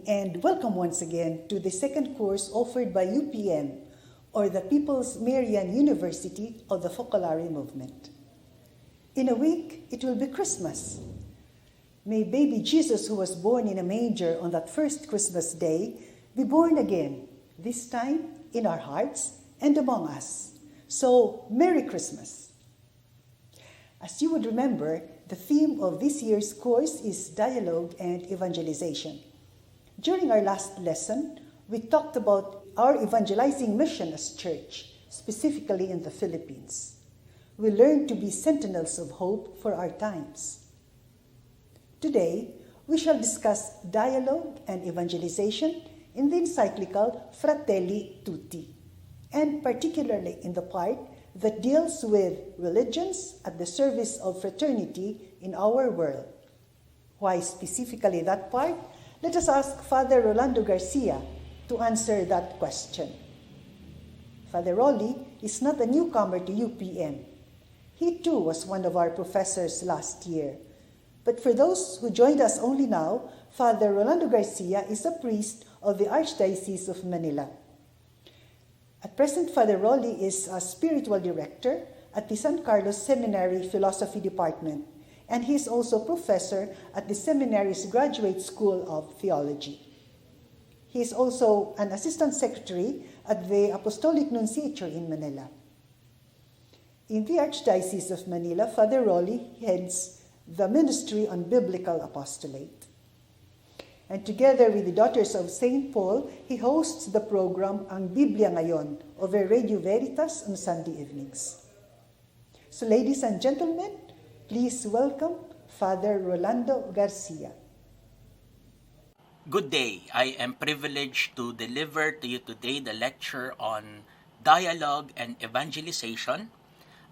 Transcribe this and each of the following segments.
and welcome once again to the second course offered by UPM, or the People's Marian University of the Focolare Movement. In a week, it will be Christmas. May baby Jesus, who was born in a manger on that first Christmas day, be born again, this time in our hearts and among us. So, Merry Christmas! As you would remember, the theme of this year's course is Dialogue and Evangelization. During our last lesson, we talked about our evangelizing mission as church, specifically in the Philippines. We learned to be sentinels of hope for our times. Today, we shall discuss dialogue and evangelization in the Encyclical Fratelli Tutti, and particularly in the part that deals with religions at the service of fraternity in our world. Why specifically that part? Let us ask Father Rolando Garcia to answer that question. Father Rolly is not a newcomer to UPM. He too was one of our professors last year. But for those who joined us only now, Father Rolando Garcia is a priest of the Archdiocese of Manila. At present, Father Rolly is a spiritual director at the San Carlos Seminary Philosophy Department, and he is also professor at the seminary's Graduate School of Theology. He is also an assistant secretary at the Apostolic Nunciature in Manila. In the Archdiocese of Manila, Father Rolly heads the Ministry on Biblical Apostolate. And together with the Daughters of St. Paul, he hosts the program Ang Biblia Ngayon over Radio Veritas on Sunday evenings. So ladies and gentlemen, please welcome Father Rolando Garcia. Good day. I am privileged to deliver to you today the lecture on Dialogue and Evangelization,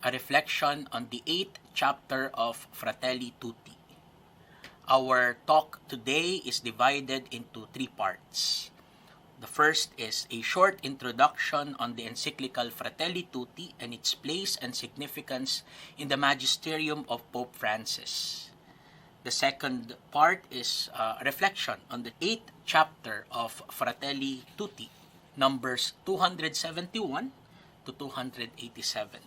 a reflection on the 8th chapter of Fratelli Tutti. Our talk today is divided into 3 parts. The first is a short introduction on the Encyclical Fratelli Tutti and its place and significance in the magisterium of Pope Francis. The second part is a reflection on the 8th chapter of Fratelli Tutti, numbers 271 to 287.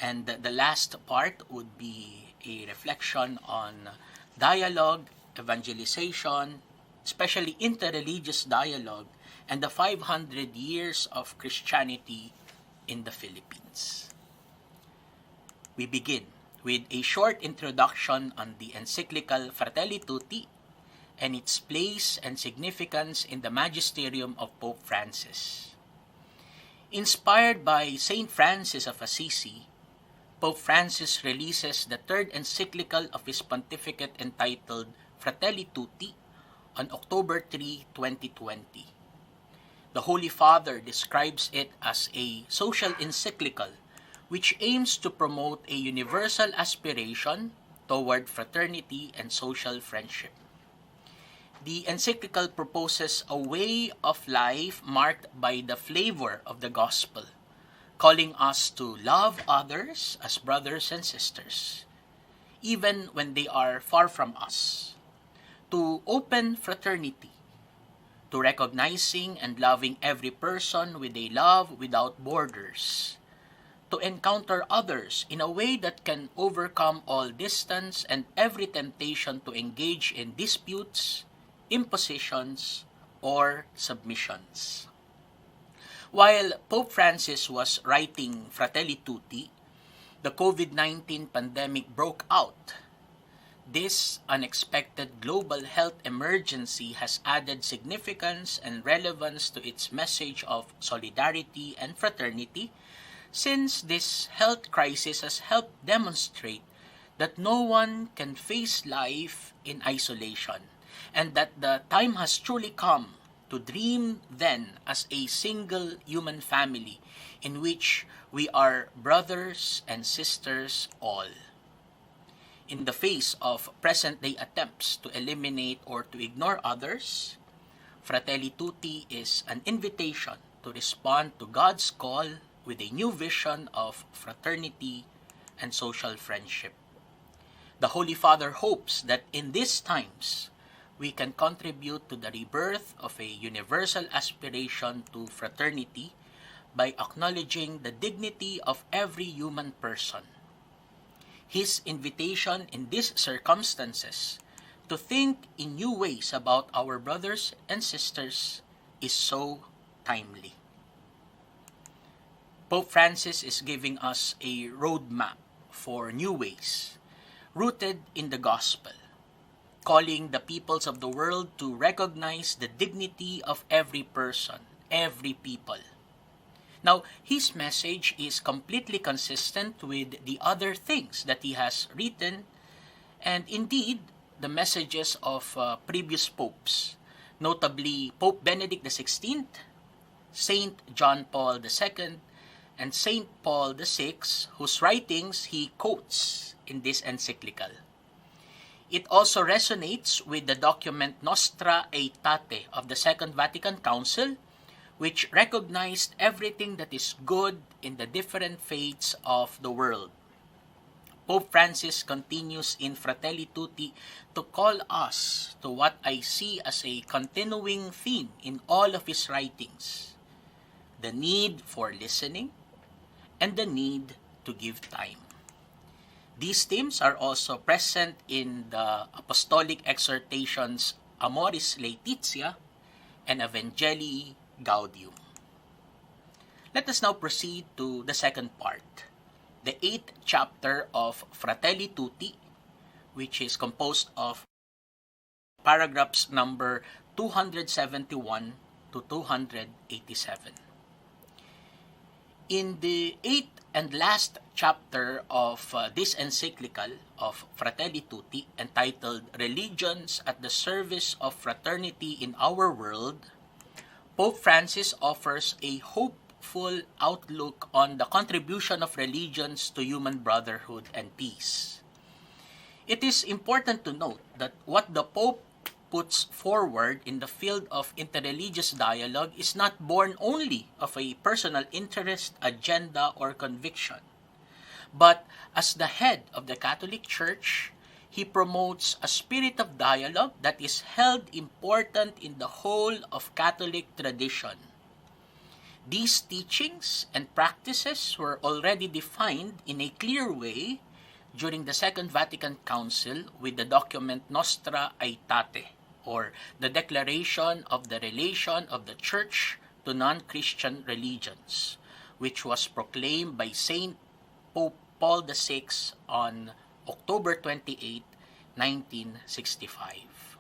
And the last part would be a reflection on dialogue, evangelization, especially interreligious dialogue, and the 500 years of Christianity in the Philippines. We begin with a short introduction on the Encyclical Fratelli Tutti and its place and significance in the magisterium of Pope Francis. Inspired by Saint Francis of Assisi, Pope Francis releases the third encyclical of his pontificate entitled Fratelli Tutti on October 3, 2020. The Holy Father describes it as a social encyclical which aims to promote a universal aspiration toward fraternity and social friendship. The encyclical proposes a way of life marked by the flavor of the gospel, calling us to love others as brothers and sisters, even when they are far from us, to open fraternity, to recognizing and loving every person with a love without borders, to encounter others in a way that can overcome all distance and every temptation to engage in disputes, impositions, or submissions. While Pope Francis was writing Fratelli Tutti, the COVID-19 pandemic broke out. This unexpected global health emergency has added significance and relevance to its message of solidarity and fraternity, since this health crisis has helped demonstrate that no one can face life in isolation, and that the time has truly come to dream then as a single human family in which we are brothers and sisters all. In the face of present-day attempts to eliminate or to ignore others, Fratelli Tutti is an invitation to respond to God's call with a new vision of fraternity and social friendship. The Holy Father hopes that in these times, we can contribute to the rebirth of a universal aspiration to fraternity by acknowledging the dignity of every human person. His invitation in these circumstances to think in new ways about our brothers and sisters is so timely. Pope Francis is giving us a roadmap for new ways, rooted in the gospel, calling the peoples of the world to recognize the dignity of every person, every people. Now, his message is completely consistent with the other things that he has written, and indeed, the messages of previous popes, notably Pope Benedict XVI, Saint John Paul II, and Saint Paul VI, whose writings he quotes in this encyclical. It also resonates with the document Nostra Aetate of the Second Vatican Council, which recognized everything that is good in the different faiths of the world. Pope Francis continues in Fratelli Tutti to call us to what I see as a continuing theme in all of his writings: the need for listening and the need to give time. These themes are also present in the apostolic exhortations Amoris Laetitia and Evangelii Gaudium. Let us now proceed to the second part, the 8th chapter of Fratelli Tutti, which is composed of paragraphs number 271 to 287. In the 8th and last chapter of this encyclical of Fratelli Tutti, entitled Religions at the Service of Fraternity in Our World, Pope Francis offers a hopeful outlook on the contribution of religions to human brotherhood and peace. It is important to note that what the Pope puts forward in the field of interreligious dialogue is not born only of a personal interest, agenda, or conviction, but as the head of the Catholic Church, he promotes a spirit of dialogue that is held important in the whole of Catholic tradition. These teachings and practices were already defined in a clear way during the Second Vatican Council with the document Nostra Aetate, or the Declaration of the Relation of the Church to Non-Christian Religions, which was proclaimed by Saint Pope Paul VI on October 28, 1965.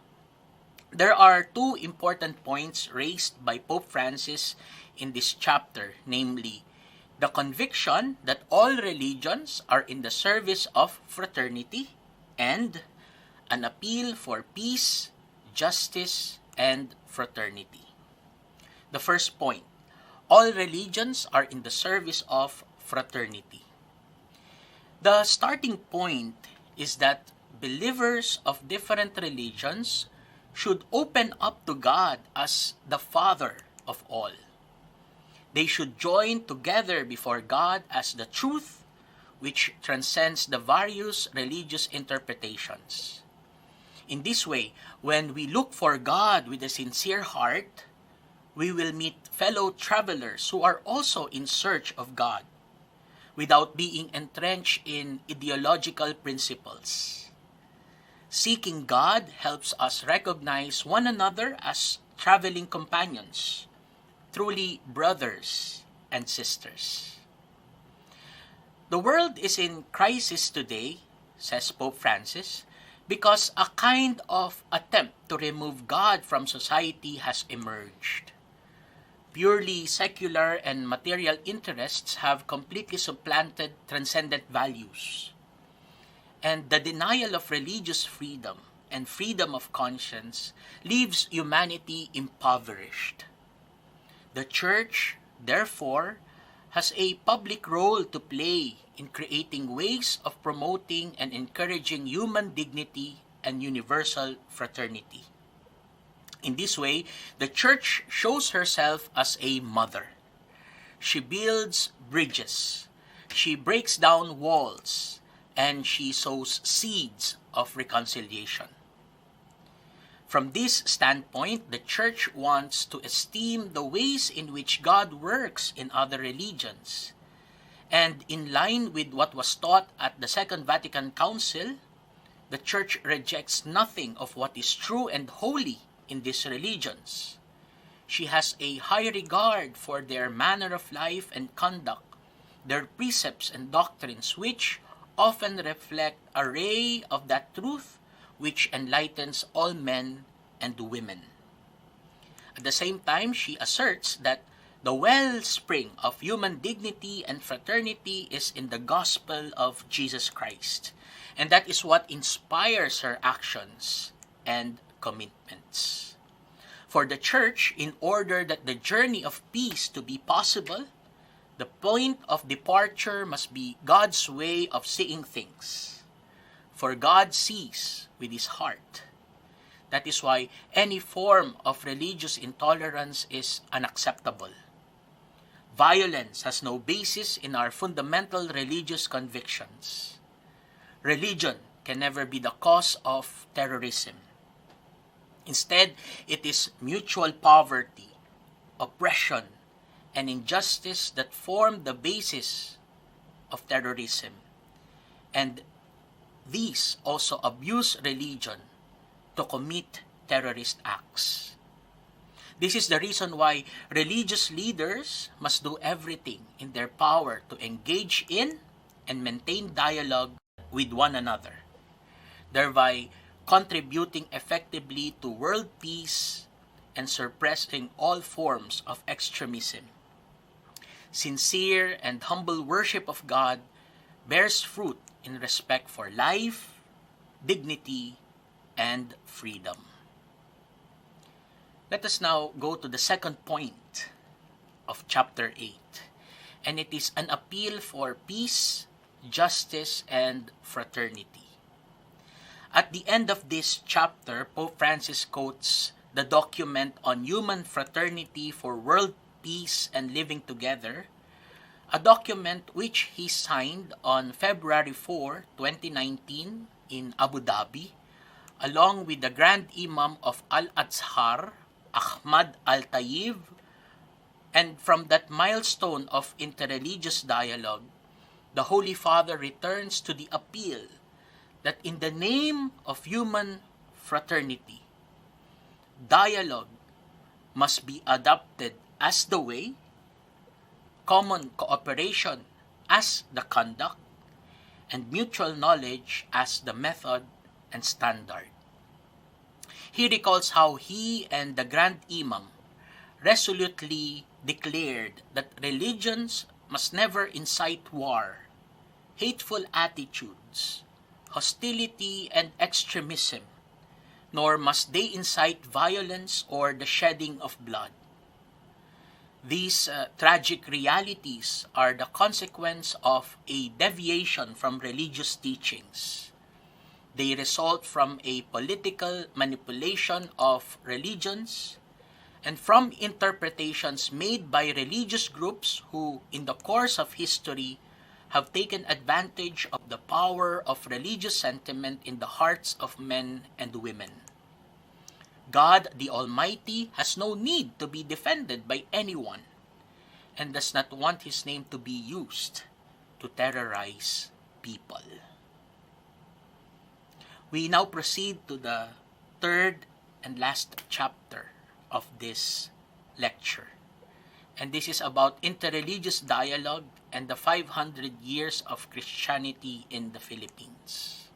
There are two important points raised by Pope Francis in this chapter, namely, the conviction that all religions are in the service of fraternity, and an appeal for peace, justice, and fraternity. The first point, all religions are in the service of fraternity. The starting point is that believers of different religions should open up to God as the Father of all. They should join together before God as the truth which transcends the various religious interpretations. In this way, when we look for God with a sincere heart, we will meet fellow travelers who are also in search of God, without being entrenched in ideological principles. Seeking God helps us recognize one another as traveling companions, truly brothers and sisters. The world is in crisis today, says Pope Francis, because a kind of attempt to remove God from society has emerged. Purely secular and material interests have completely supplanted transcendent values. And the denial of religious freedom and freedom of conscience leaves humanity impoverished. The Church, therefore, has a public role to play in creating ways of promoting and encouraging human dignity and universal fraternity. In this way, the Church shows herself as a mother. She builds bridges, she breaks down walls, and she sows seeds of reconciliation. From this standpoint, the Church wants to esteem the ways in which God works in other religions. And in line with what was taught at the Second Vatican Council, the Church rejects nothing of what is true and holy in these religions. She has a high regard for their manner of life and conduct, their precepts and doctrines, which often reflect a ray of that truth which enlightens all men and women. At the same time, she asserts that the wellspring of human dignity and fraternity is in the gospel of Jesus Christ, and that is what inspires her actions and commitments. For the Church, in order that the journey of peace to be possible, the point of departure must be God's way of seeing things. For God sees with his heart. That is why any form of religious intolerance is unacceptable. Violence has no basis in our fundamental religious convictions. Religion can never be the cause of terrorism. Instead, it is mutual poverty, oppression, and injustice that form the basis of terrorism. And these also abuse religion to commit terrorist acts. This is the reason why religious leaders must do everything in their power to engage in and maintain dialogue with one another, thereby contributing effectively to world peace and suppressing all forms of extremism. Sincere and humble worship of God bears fruit in respect for life, dignity, and freedom. Let us now go to the second point of chapter 8, and it is an appeal for peace, justice, and fraternity. At the end of this chapter, Pope Francis quotes the document on human fraternity for world peace and living together, a document which he signed on February 4, 2019 in Abu Dhabi, along with the Grand Imam of Al-Azhar, Ahmad Al-Tayyib. And from that milestone of interreligious dialogue, the Holy Father returns to the appeal that in the name of human fraternity, dialogue must be adopted as the way, common cooperation as the conduct, and mutual knowledge as the method and standard. He recalls how he and the Grand Imam resolutely declared that religions must never incite war, hateful attitudes, hostility, and extremism, nor must they incite violence or the shedding of blood. These tragic realities are the consequence of a deviation from religious teachings. They result from a political manipulation of religions and from interpretations made by religious groups who, in the course of history, have taken advantage of the power of religious sentiment in the hearts of men and women. God the Almighty has no need to be defended by anyone and does not want his name to be used to terrorize people. We now proceed to the third and last chapter of this lecture. And this is about interreligious dialogue and the 500 years of Christianity in the Philippines.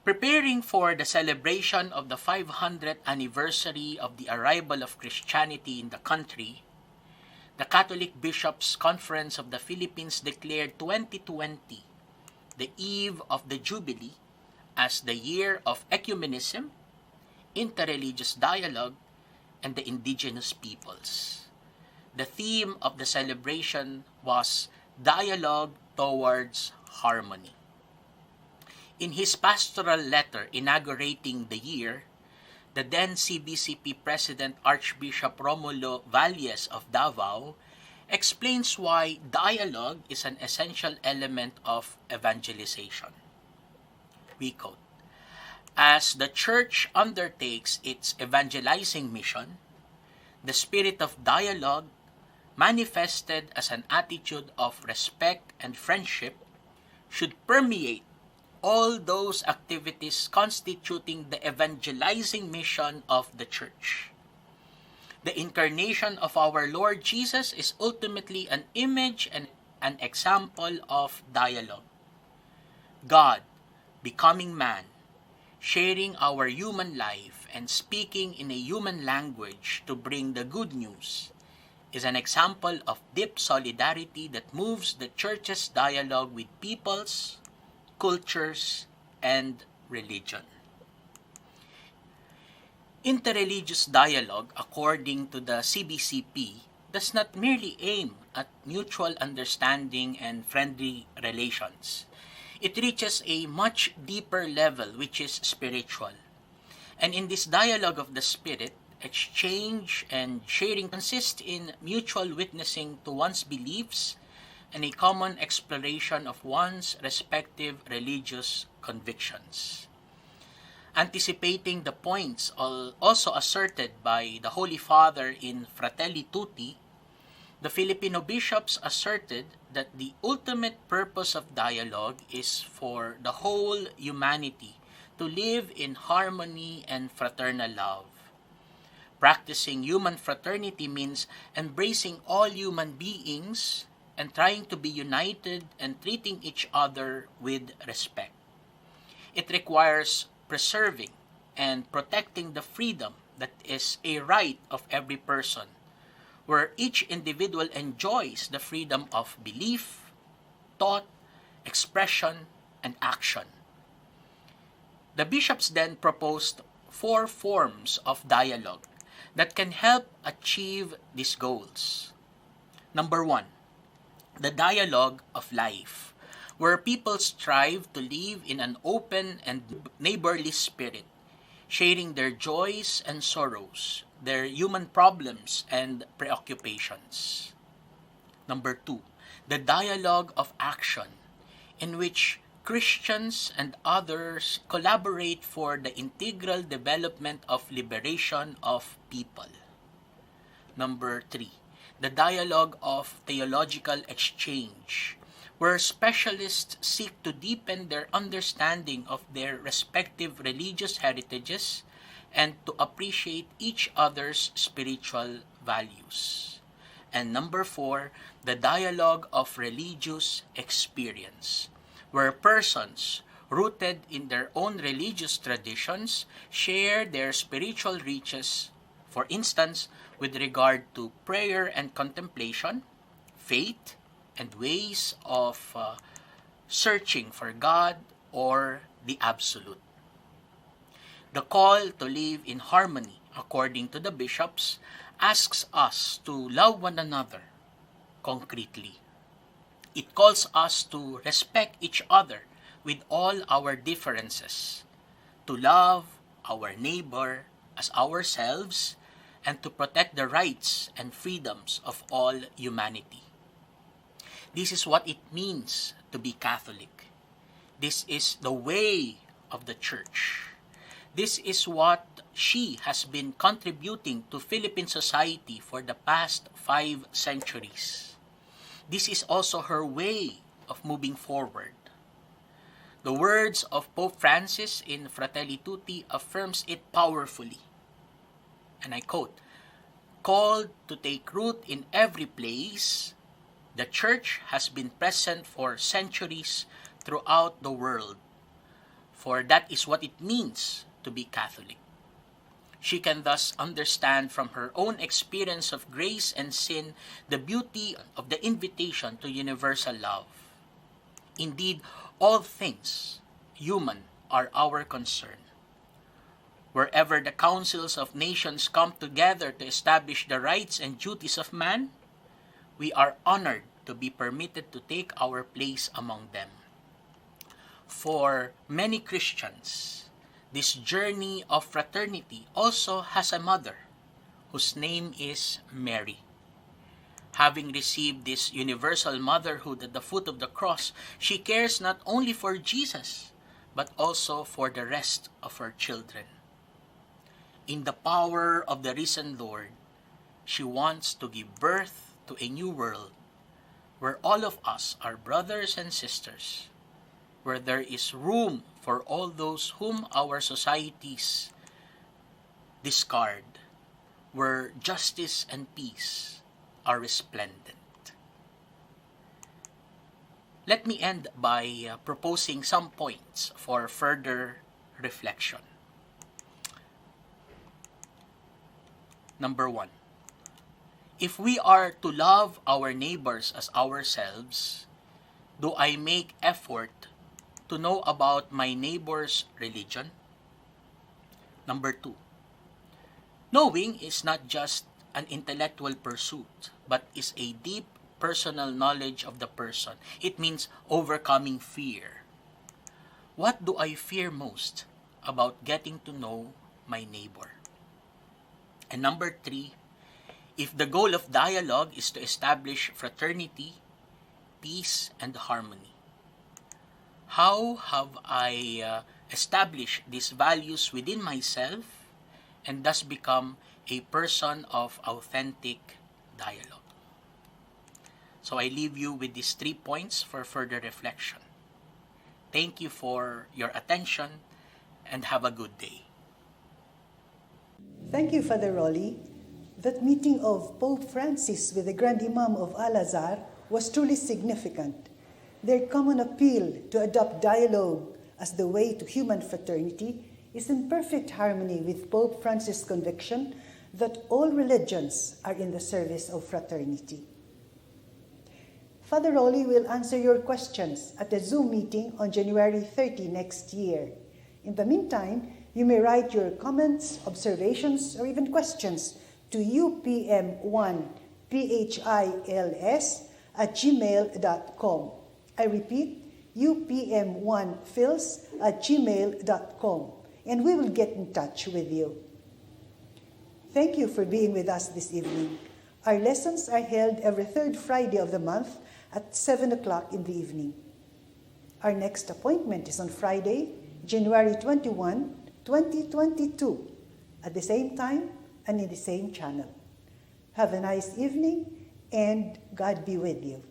Preparing for the celebration of the 500th anniversary of the arrival of Christianity in the country, the Catholic Bishops' Conference of the Philippines declared 2020 the eve of the Jubilee as the year of ecumenism, interreligious dialogue, and the indigenous peoples. The theme of the celebration was Dialogue Towards Harmony. In his pastoral letter inaugurating the year, the then CBCP President Archbishop Romulo Valles of Davao explains why dialogue is an essential element of evangelization. We quote, As the church undertakes its evangelizing mission, the spirit of dialogue, manifested as an attitude of respect and friendship, should permeate all those activities constituting the evangelizing mission of the church. The incarnation of our Lord Jesus is ultimately an image and an example of dialogue. God, becoming man, sharing our human life and speaking in a human language to bring the good news, is an example of deep solidarity that moves the church's dialogue with peoples, cultures, and religion. Interreligious dialogue, according to the CBCP, does not merely aim at mutual understanding and friendly relations. It reaches a much deeper level, which is spiritual. And in this dialogue of the Spirit, exchange and sharing consist in mutual witnessing to one's beliefs and a common exploration of one's respective religious convictions. Anticipating the points also asserted by the Holy Father in Fratelli Tutti, the Filipino bishops asserted that the ultimate purpose of dialogue is for the whole humanity to live in harmony and fraternal love. Practicing human fraternity means embracing all human beings and trying to be united and treating each other with respect. It requires preserving and protecting the freedom that is a right of every person, where each individual enjoys the freedom of belief, thought, expression, and action. The bishops then proposed 4 forms of dialogue that can help achieve these goals. Number 1, the dialogue of life, where people strive to live in an open and neighborly spirit, sharing their joys and sorrows, their human problems and preoccupations. Number 2, the dialogue of action, in which Christians and others collaborate for the integral development of liberation of people. Number 3, the dialogue of theological exchange, where specialists seek to deepen their understanding of their respective religious heritages and to appreciate each other's spiritual values. And number 4, the dialogue of religious experience, where persons rooted in their own religious traditions share their spiritual riches, for instance, with regard to prayer and contemplation, faith, and ways of searching for God or the Absolute. The call to live in harmony, according to the bishops, asks us to love one another concretely. It calls us to respect each other with all our differences, to love our neighbor as ourselves, and to protect the rights and freedoms of all humanity. This is what it means to be Catholic. This is the way of the Church. This is what she has been contributing to Philippine society for the past 5 centuries. This is also her way of moving forward. The words of Pope Francis in Fratelli Tutti affirms it powerfully. And I quote, "Called to take root in every place, the Church has been present for centuries throughout the world, for that is what it means to be Catholic." She can thus understand from her own experience of grace and sin the beauty of the invitation to universal love. Indeed, all things human are our concern. Wherever the councils of nations come together to establish the rights and duties of man, we are honored to be permitted to take our place among them. For many Christians, this journey of fraternity also has a mother, whose name is Mary. Having received this universal motherhood at the foot of the cross, she cares not only for Jesus, but also for the rest of her children. In the power of the risen Lord, she wants to give birth to a new world where all of us are brothers and sisters, where there is room for all those whom our societies discard, where justice and peace are resplendent. Let me end by proposing some points for further reflection. Number 1, if we are to love our neighbors as ourselves, do I make effort to know about my neighbor's religion? Number 2, knowing is not just an intellectual pursuit, but is a deep personal knowledge of the person. It means overcoming fear. What do I fear most about getting to know my neighbor? And number 3, if the goal of dialogue is to establish fraternity, peace, and harmony, how have I established these values within myself and thus become a person of authentic dialogue? So I leave you with these 3 points for further reflection. Thank you for your attention and have a good day. Thank you, Father Rolly. That meeting of Pope Francis with the Grand Imam of Al-Azhar was truly significant. Their common appeal to adopt dialogue as the way to human fraternity is in perfect harmony with Pope Francis' conviction that all religions are in the service of fraternity. Father Rolly will answer your questions at a Zoom meeting on January 30 next year. In the meantime, you may write your comments, observations, or even questions to upm1phils@gmail.com. I repeat, upm1phils@gmail.com, and we will get in touch with you. Thank you for being with us this evening. Our lessons are held every third Friday of the month at 7 o'clock in the evening. Our next appointment is on Friday, January 21, 2022, at the same time and in the same channel. Have a nice evening, and God be with you.